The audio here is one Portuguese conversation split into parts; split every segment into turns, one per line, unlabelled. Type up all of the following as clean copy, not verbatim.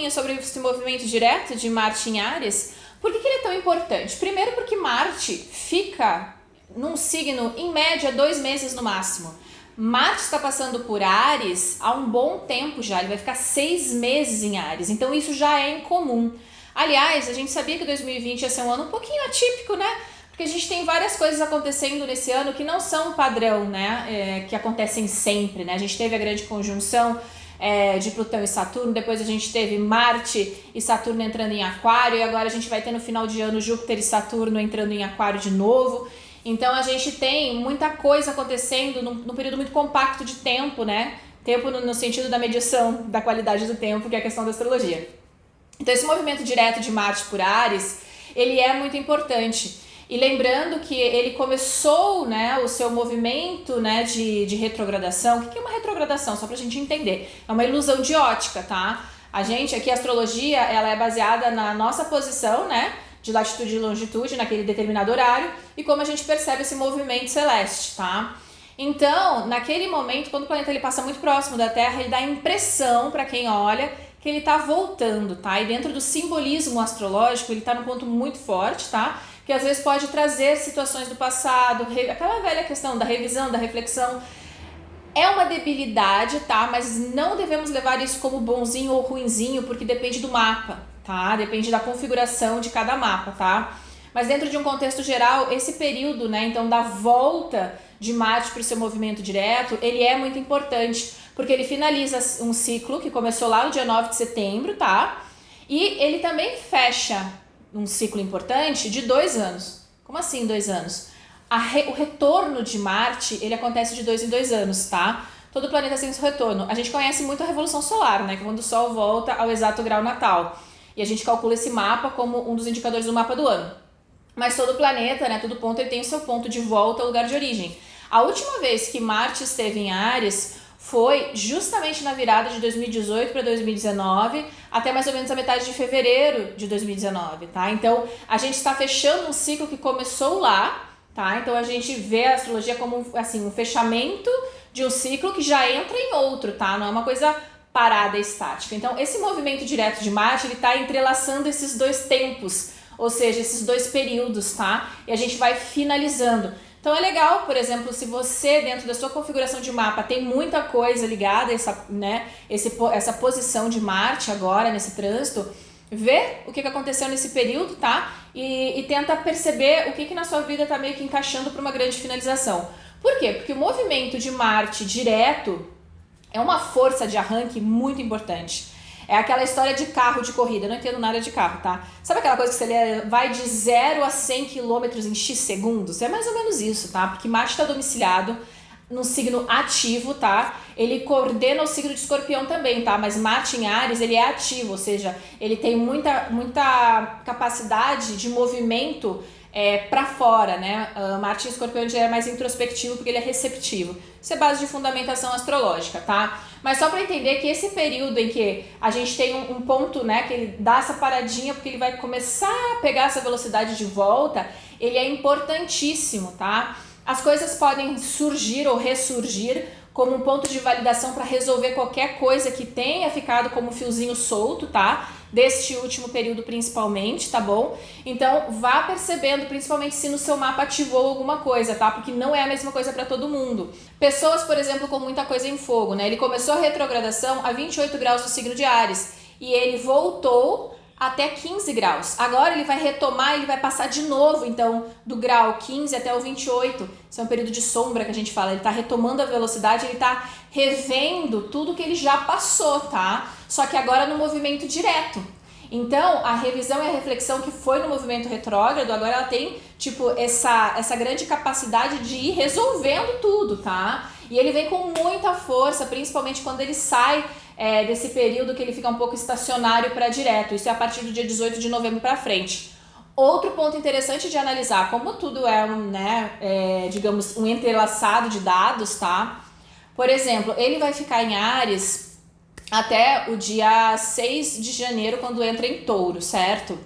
pouquinho sobre esse movimento direto de Marte em Áries. Por que ele é tão importante? Primeiro porque Marte fica num signo, em média, 2 meses no máximo. Marte está passando por Áries há um bom tempo já, ele vai ficar 6 meses em Áries, então isso já é incomum. Aliás, a gente sabia que 2020 ia ser um ano um pouquinho atípico, né? Porque a gente tem várias coisas acontecendo nesse ano que não são padrão, né? Que acontecem sempre, né? A gente teve a grande conjunção de Plutão e Saturno, depois a gente teve Marte e Saturno entrando em Aquário, e agora a gente vai ter no final de ano Júpiter e Saturno entrando em Aquário de novo. Então a gente tem muita coisa acontecendo num período muito compacto de tempo, né? Tempo no sentido da medição da qualidade do tempo, que é a questão da astrologia. Então esse movimento direto de Marte por Áries, ele é muito importante. E lembrando que ele começou, né, o seu movimento, né, de retrogradação. O que é uma retrogradação? Só pra gente entender. É uma ilusão de ótica, tá? A gente aqui, a astrologia, ela é baseada na nossa posição, né, de latitude e longitude, naquele determinado horário, e como a gente percebe esse movimento celeste, tá? Então, naquele momento, quando o planeta ele passa muito próximo da Terra, ele dá a impressão, para quem olha, que ele tá voltando, tá? E dentro do simbolismo astrológico, ele tá num ponto muito forte, tá? Que às vezes pode trazer situações do passado, aquela velha questão da revisão, da reflexão. É uma debilidade, tá? Mas não devemos levar isso como bonzinho ou ruinzinho, porque depende do mapa, tá? Depende da configuração de cada mapa, tá? Mas dentro de um contexto geral, esse período, né, então da volta de Marte para o seu movimento direto, ele é muito importante, porque ele finaliza um ciclo que começou lá no dia 9 de setembro, tá? E ele também fecha um ciclo importante de 2 anos. Como assim 2 anos? O retorno de Marte, ele acontece de 2 em 2 anos, tá? Todo planeta tem seu retorno. A gente conhece muito a Revolução Solar, né? Que é quando o Sol volta ao exato grau natal. E a gente calcula esse mapa como um dos indicadores do mapa do ano. Mas todo planeta, né? Todo ponto, ele tem o seu ponto de volta ao lugar de origem. A última vez que Marte esteve em Áries foi justamente na virada de 2018 para 2019, até mais ou menos a metade de fevereiro de 2019, tá? Então, a gente está fechando um ciclo que começou lá, tá? Então, a gente vê a astrologia como, assim, um fechamento de um ciclo que já entra em outro, tá? Não é uma coisa parada, estática. Então, esse movimento direto de Marte, ele está entrelaçando esses 2 tempos, ou seja, esses 2 períodos, tá? E a gente vai finalizando. Então é legal, por exemplo, se você dentro da sua configuração de mapa tem muita coisa ligada a essa posição de Marte agora, nesse trânsito, vê o que aconteceu nesse período, tá? E tenta perceber o que na sua vida tá meio que encaixando para uma grande finalização. Por quê? Porque o movimento de Marte direto é uma força de arranque muito importante. É aquela história de carro de corrida, eu não entendo nada de carro, tá? Sabe aquela coisa que você vai de 0 a 100 km em X segundos? É mais ou menos isso, tá? Porque Marte está domiciliado num signo ativo, tá? Ele coordena o signo de Escorpião também, tá? Mas Marte em Áries, ele é ativo, ou seja, ele tem muita capacidade de movimento para fora, né? Marte em Escorpião já é mais introspectivo porque ele é receptivo. Isso é base de fundamentação astrológica, tá? Mas só para entender que esse período em que a gente tem um ponto, né, que ele dá essa paradinha porque ele vai começar a pegar essa velocidade de volta, ele é importantíssimo, tá? As coisas podem surgir ou ressurgir como um ponto de validação para resolver qualquer coisa que tenha ficado como fiozinho solto, tá? Deste último período principalmente, tá bom? Então vá percebendo, principalmente se no seu mapa ativou alguma coisa, tá? Porque não é a mesma coisa para todo mundo. Pessoas, por exemplo, com muita coisa em fogo, né? Ele começou a retrogradação a 28 graus do signo de Áries e ele voltou até 15 graus. Agora ele vai retomar, ele vai passar de novo, então, do grau 15 até o 28. Isso é um período de sombra que a gente fala. Ele tá retomando a velocidade, ele tá revendo tudo que ele já passou, tá? Só que agora no movimento direto. Então, a revisão e a reflexão que foi no movimento retrógrado, agora ela tem, tipo, essa grande capacidade de ir resolvendo tudo, tá? E ele vem com muita força, principalmente quando ele sai desse período que ele fica um pouco estacionário para direto. Isso é a partir do dia 18 de novembro para frente. Outro ponto interessante de analisar, como tudo é digamos, um entrelaçado de dados, tá? Por exemplo, ele vai ficar em Áries até o dia 6 de janeiro, quando entra em Touro, certo?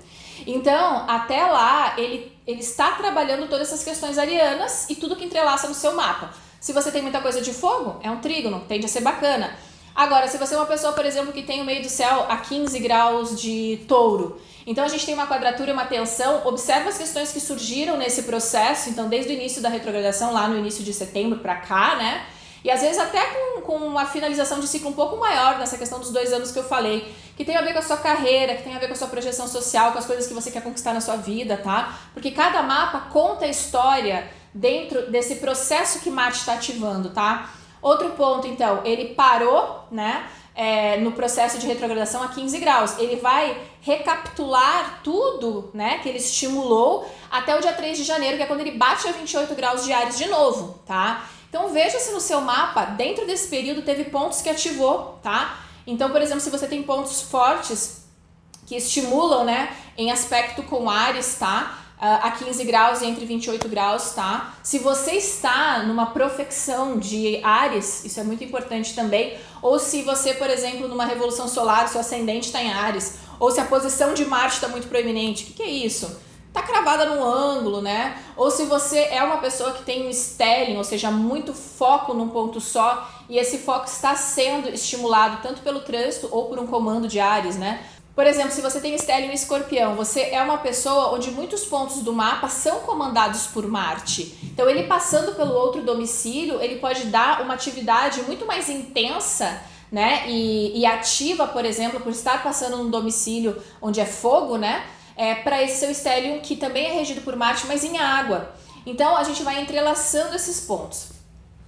Então, até lá, ele está trabalhando todas essas questões arianas e tudo que entrelaça no seu mapa. Se você tem muita coisa de fogo, é um trígono, tende a ser bacana. Agora, se você é uma pessoa, por exemplo, que tem o meio do céu a 15 graus de touro, então a gente tem uma quadratura e uma tensão, observa as questões que surgiram nesse processo, então desde o início da retrogradação, lá no início de setembro para cá, né? E às vezes até com uma finalização de ciclo um pouco maior nessa questão dos 2 anos que eu falei, que tem a ver com a sua carreira, que tem a ver com a sua projeção social, com as coisas que você quer conquistar na sua vida, tá? Porque cada mapa conta a história dentro desse processo que Marte está ativando, tá? Outro ponto, então, ele parou, né, no processo de retrogradação a 15 graus. Ele vai recapitular tudo, né, que ele estimulou até o dia 3 de janeiro, que é quando ele bate a 28 graus de Áries de novo, tá? Então veja se no seu mapa, dentro desse período, teve pontos que ativou, tá? Então, por exemplo, se você tem pontos fortes que estimulam, né, em aspecto com Áries, tá? A 15 graus e entre 28 graus, tá? Se você está numa profecção de Áries, isso é muito importante também, ou se você, por exemplo, numa revolução solar, seu ascendente está em Áries, ou se a posição de Marte está muito proeminente, o que é isso? Tá cravada num ângulo, né? Ou se você é uma pessoa que tem um stellium, ou seja, muito foco num ponto só, e esse foco está sendo estimulado tanto pelo trânsito ou por um comando de Áries, né? Por exemplo, se você tem stellium e escorpião, você é uma pessoa onde muitos pontos do mapa são comandados por Marte. Então ele passando pelo outro domicílio, ele pode dar uma atividade muito mais intensa, né? E ativa, por exemplo, por estar passando num domicílio onde é fogo, né? Para esse seu stellium, que também é regido por Marte, mas em água. Então a gente vai entrelaçando esses pontos.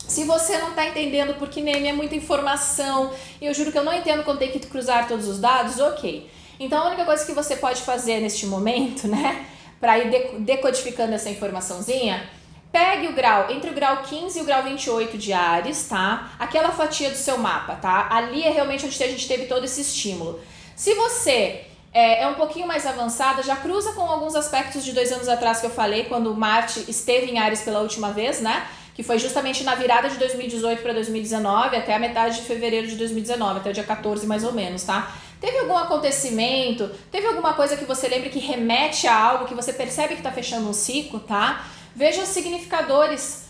Se você não está entendendo porque nem é muita informação, eu juro que eu não entendo quando tem que cruzar todos os dados, ok. Então a única coisa que você pode fazer neste momento, né, para ir decodificando essa informaçãozinha, pegue o grau, entre o grau 15 e o grau 28 de Áries, tá? Aquela fatia do seu mapa, tá? Ali é realmente onde a gente teve todo esse estímulo. Se você é um pouquinho mais avançada, já cruza com alguns aspectos de 2 anos atrás que eu falei, quando Marte esteve em Áries pela última vez, né? Que foi justamente na virada de 2018 para 2019, até a metade de fevereiro de 2019, até o dia 14 mais ou menos, tá? Teve algum acontecimento, teve alguma coisa que você lembre que remete a algo, que você percebe que está fechando um ciclo, tá? Veja os significadores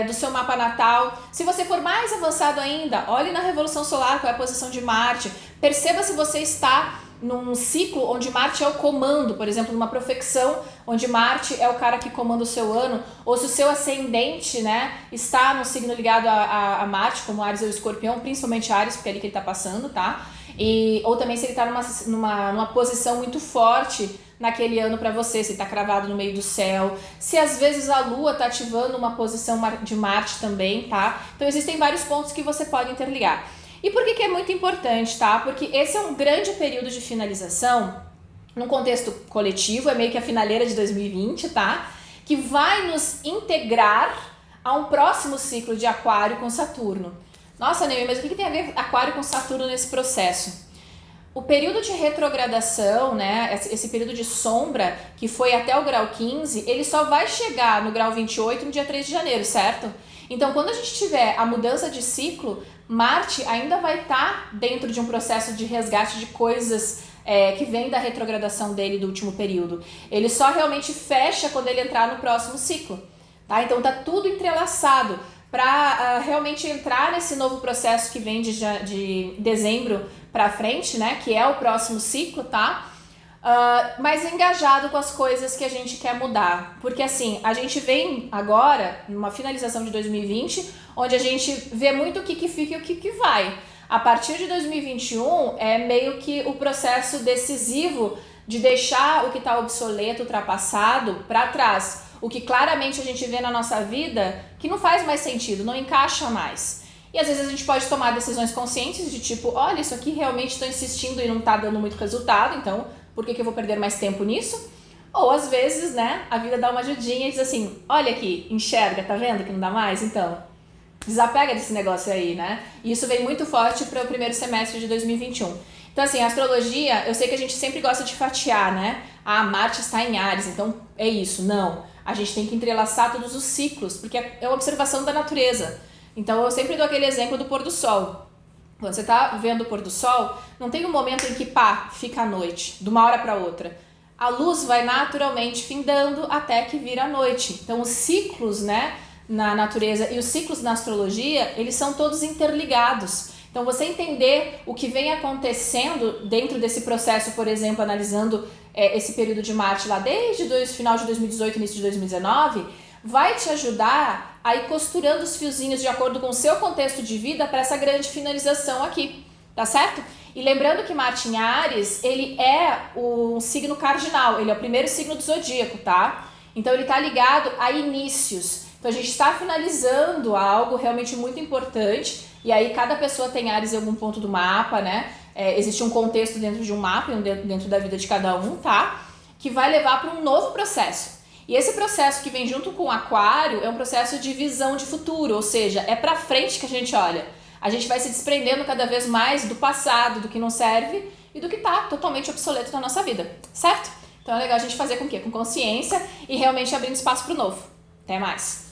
do seu mapa natal. Se você for mais avançado ainda, olhe na Revolução Solar, qual é a posição de Marte. Perceba se você está num ciclo onde Marte é o comando, por exemplo, numa profecção onde Marte é o cara que comanda o seu ano, ou se o seu ascendente, né, está num signo ligado a Marte, como Áries ou Escorpião, principalmente Áries, porque é ali que ele está passando, tá? Ou também se ele está numa posição muito forte naquele ano para você, se está cravado no meio do céu, se às vezes a Lua está ativando uma posição de Marte também, tá? Então existem vários pontos que você pode interligar. E por que é muito importante, tá? Porque esse é um grande período de finalização, num contexto coletivo, é meio que a finaleira de 2020, tá? Que vai nos integrar a um próximo ciclo de Aquário com Saturno. Nossa, Neime, mas o que tem a ver Aquário com Saturno nesse processo? O período de retrogradação, né, esse período de sombra, que foi até o grau 15, ele só vai chegar no grau 28 no dia 3 de janeiro, certo? Então, quando a gente tiver a mudança de ciclo, Marte ainda vai estar dentro de um processo de resgate de coisas que vem da retrogradação dele do último período. Ele só realmente fecha quando ele entrar no próximo ciclo, tá? Então tá tudo entrelaçado para realmente entrar nesse novo processo que vem de dezembro para frente, né? Que é o próximo ciclo, tá? Mas engajado com as coisas que a gente quer mudar. Porque assim, a gente vem agora, numa finalização de 2020, onde a gente vê muito o que fica e o que vai. A partir de 2021, é meio que o processo decisivo de deixar o que está obsoleto, ultrapassado, para trás. O que claramente a gente vê na nossa vida que não faz mais sentido, não encaixa mais. E às vezes a gente pode tomar decisões conscientes de tipo, olha, isso aqui realmente estou insistindo e não está dando muito resultado, então por que eu vou perder mais tempo nisso? Ou às vezes, né, a vida dá uma ajudinha e diz assim, olha aqui, enxerga, tá vendo que não dá mais? Então, desapega desse negócio aí, né? E isso vem muito forte para o primeiro semestre de 2021. Então assim, a astrologia, eu sei que a gente sempre gosta de fatiar, né? Ah, Marte está em Áries, então é isso. Não, a gente tem que entrelaçar todos os ciclos, porque é uma observação da natureza. Então eu sempre dou aquele exemplo do pôr do sol. Quando você está vendo o pôr do sol, não tem um momento em que pá, fica a noite, de uma hora para outra. A luz vai naturalmente findando até que vira a noite. Então os ciclos, né, na natureza e os ciclos na astrologia, eles são todos interligados. Então Então você entender o que vem acontecendo dentro desse processo, por exemplo, analisando esse período de Marte lá desde o final de 2018, início de 2019, vai te ajudar a ir costurando os fiozinhos de acordo com o seu contexto de vida para essa grande finalização aqui, tá certo? E lembrando que Marte em Áries, ele é um signo cardinal, ele é o primeiro signo do zodíaco, tá? Então ele tá ligado a inícios. Então a gente está finalizando algo realmente muito importante, e aí cada pessoa tem Áries em algum ponto do mapa, né? Existe um contexto dentro de um mapa, dentro da vida de cada um, tá? Que vai levar para um novo processo. E esse processo que vem junto com o Aquário é um processo de visão de futuro, ou seja, é para frente que a gente olha. A gente vai se desprendendo cada vez mais do passado, do que não serve e do que está totalmente obsoleto na nossa vida, certo? Então é legal a gente fazer com o quê? Com consciência e realmente abrindo espaço para o novo. Até mais!